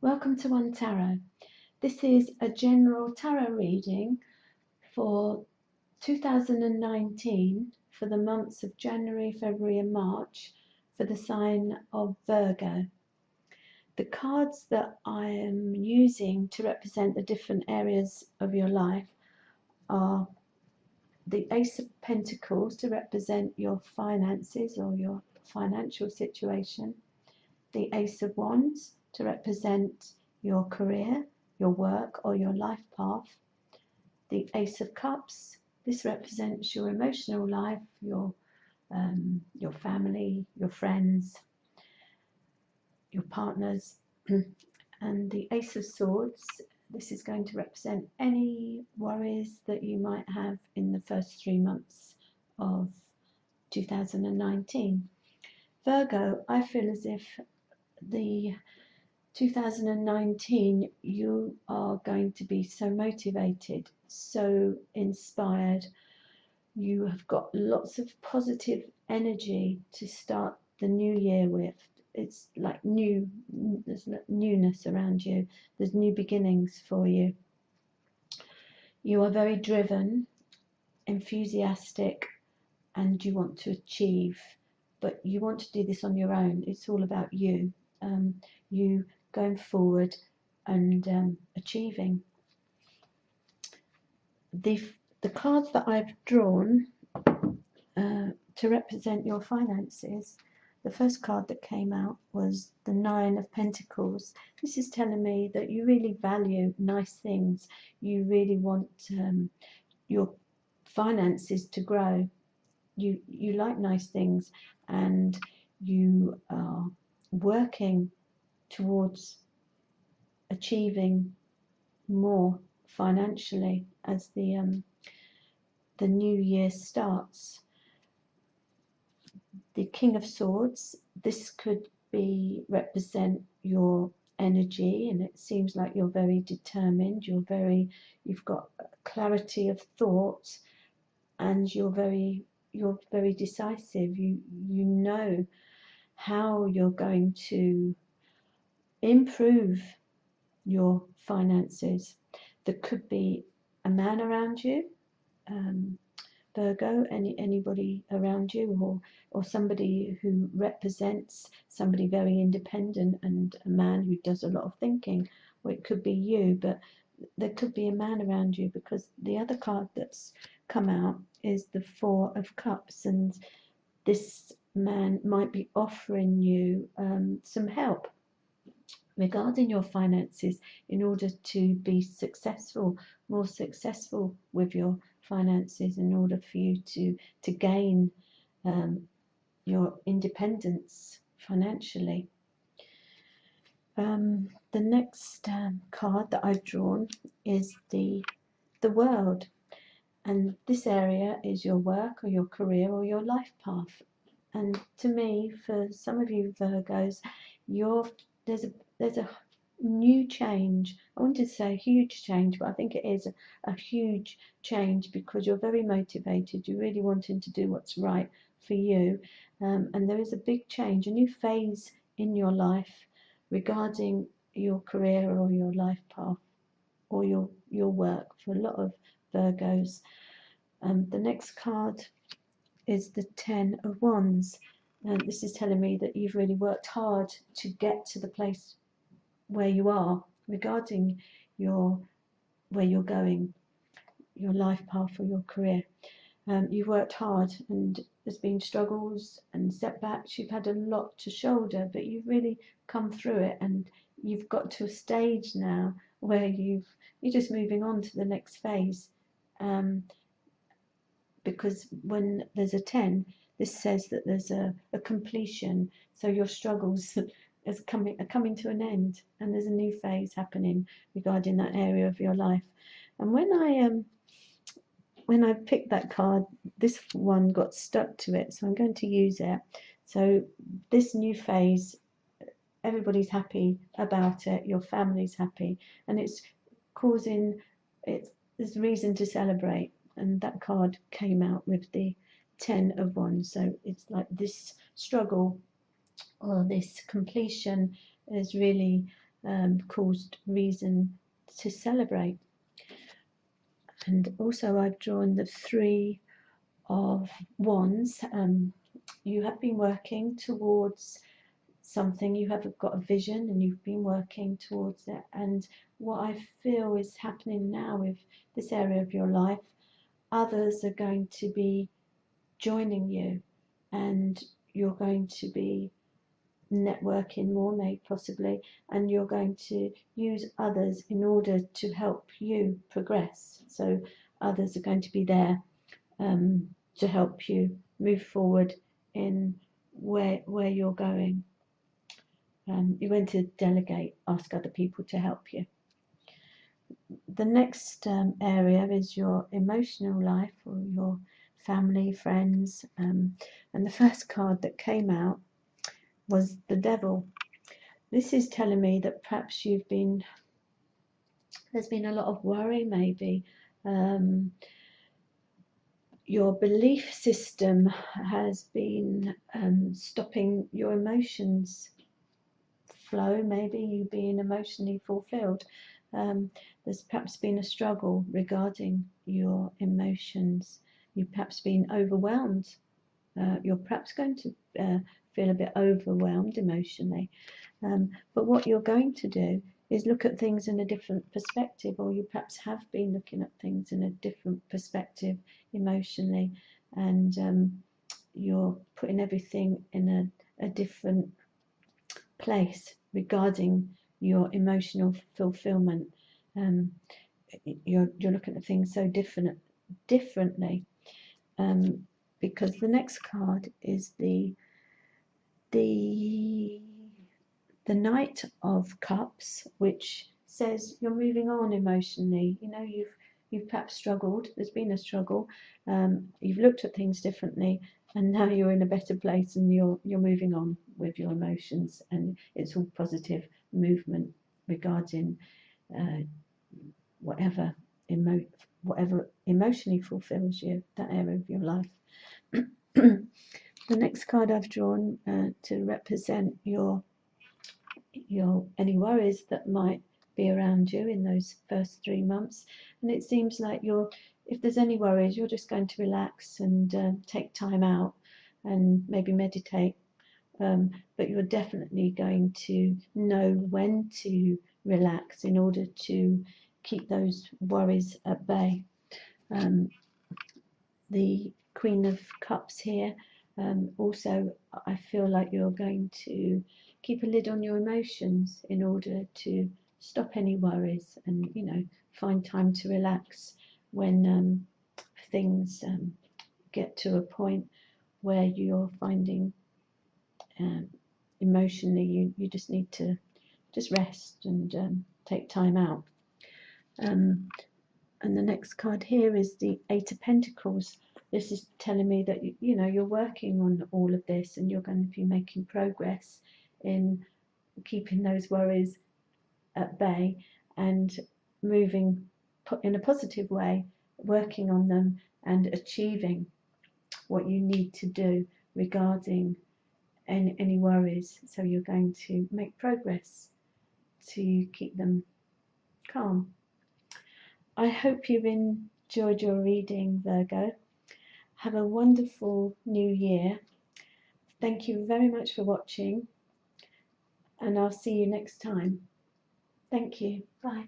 Welcome to One Tarot. This is a general tarot reading for 2019 for the months of January, February and March for the sign of Virgo. The cards that I am using to represent the different areas of your life are the Ace of Pentacles to represent your finances or your financial situation, the Ace of Wands to represent your career, your work or your life path, the Ace of Cups, this represents your emotional life, your family, your friends, your partners, and the Ace of Swords, this is going to represent any worries that you might have in the first 3 months of 2019. Virgo, I feel as if the 2019 you are going to be so motivated, so inspired. You have got lots of positive energy to start the new year with. It's like there's newness around you. There's new beginnings for you. You are very driven, enthusiastic, and you want to achieve, but you want to do this on your own. It's all about you. You going forward and achieving. The cards that I've drawn to represent your finances, the first card that came out was the Nine of Pentacles. This is telling me that you really value nice things. You really want your finances to grow. You like nice things, and you are working towards achieving more financially as the new year starts. The King of Swords, this could represent your energy, and it seems like you're very determined, you've got clarity of thought, and you're very decisive. You know how you're going to improve your finances. There could be a man around you, Virgo, anybody around you, or somebody who represents somebody very independent and a man who does a lot of thinking. Or it could be you, but there could be a man around you, because the other card that's come out is the Four of Cups, and this man might be offering you some help regarding your finances in order to be more successful with your finances, in order for you to gain your independence financially. The next card that I've drawn is the World, and this area is your work or your career or your life path. And to me, for some of you Virgos, there's a new change. I wanted to say huge change, but I think it is a huge change, because you're very motivated. You're really wanting to do what's right for you, and there is a big change, a new phase in your life regarding your career or your life path or your work for a lot of Virgos. The next card is the Ten of Wands, and this is telling me that you've really worked hard to get to the place where you are regarding where you're going, your life path or your career. You've worked hard, and there's been struggles and setbacks. You've had a lot to shoulder, but you've really come through it, and you've got to a stage now where you're just moving on to the next phase. Because when there's a 10, this says that there's a completion. So your struggles are coming to an end, and there's a new phase happening regarding that area of your life. And when I picked that card, this one got stuck to it, so I'm going to use it. So this new phase, everybody's happy about it, your family's happy, and there's reason to celebrate. And that card came out with the Ten of Wands. So it's like this struggle or this completion is really caused reason to celebrate. And also I've drawn the Three of Wands. You have been working towards something, you have got a vision and you've been working towards it. And what I feel is happening now with this area of your life, others are going to be joining you, and you're going to be networking more, maybe possibly, and you're going to use others in order to help you progress. So others are going to be there to help you move forward in where you're going. You're going to delegate, ask other people to help you. The next area is your emotional life, or your family, friends, and the first card that came out was the Devil. This is telling me that perhaps there's been a lot of worry, maybe. Your belief system has been stopping your emotions flow, maybe you being emotionally fulfilled. There's perhaps been a struggle regarding your emotions. You've perhaps been overwhelmed. You're perhaps going to feel a bit overwhelmed emotionally. But what you're going to do is look at things in a different perspective, or you perhaps have been looking at things in a different perspective emotionally, and you're putting everything in a different place regarding your emotional fulfillment. You're looking at things so differently, because the next card is the Knight of Cups, which says you're moving on emotionally. You know, you've perhaps struggled. There's been a struggle. You've looked at things differently, and now you're in a better place, and you're moving on with your emotions, and it's all positive movement regarding whatever emotionally fulfills you, that area of your life. The next card I've drawn to represent your any worries that might be around you in those first 3 months, and it seems like if there's any worries, you're just going to relax and take time out and maybe meditate, but you're definitely going to know when to relax in order to keep those worries at bay. The Queen of Cups here, also I feel like you're going to keep a lid on your emotions in order to stop any worries, and find time to relax when things get to a point where you're finding emotionally you just need to just rest and take time out. And the next card here is the Eight of Pentacles. This is telling me that you're working on all of this, and you're going to be making progress in keeping those worries at bay and moving in a positive way, working on them and achieving what you need to do regarding any worries. So you're going to make progress to keep them calm. I hope you've enjoyed your reading, Virgo. Have a wonderful new year. Thank you very much for watching, and I'll see you next time. Thank you. Bye.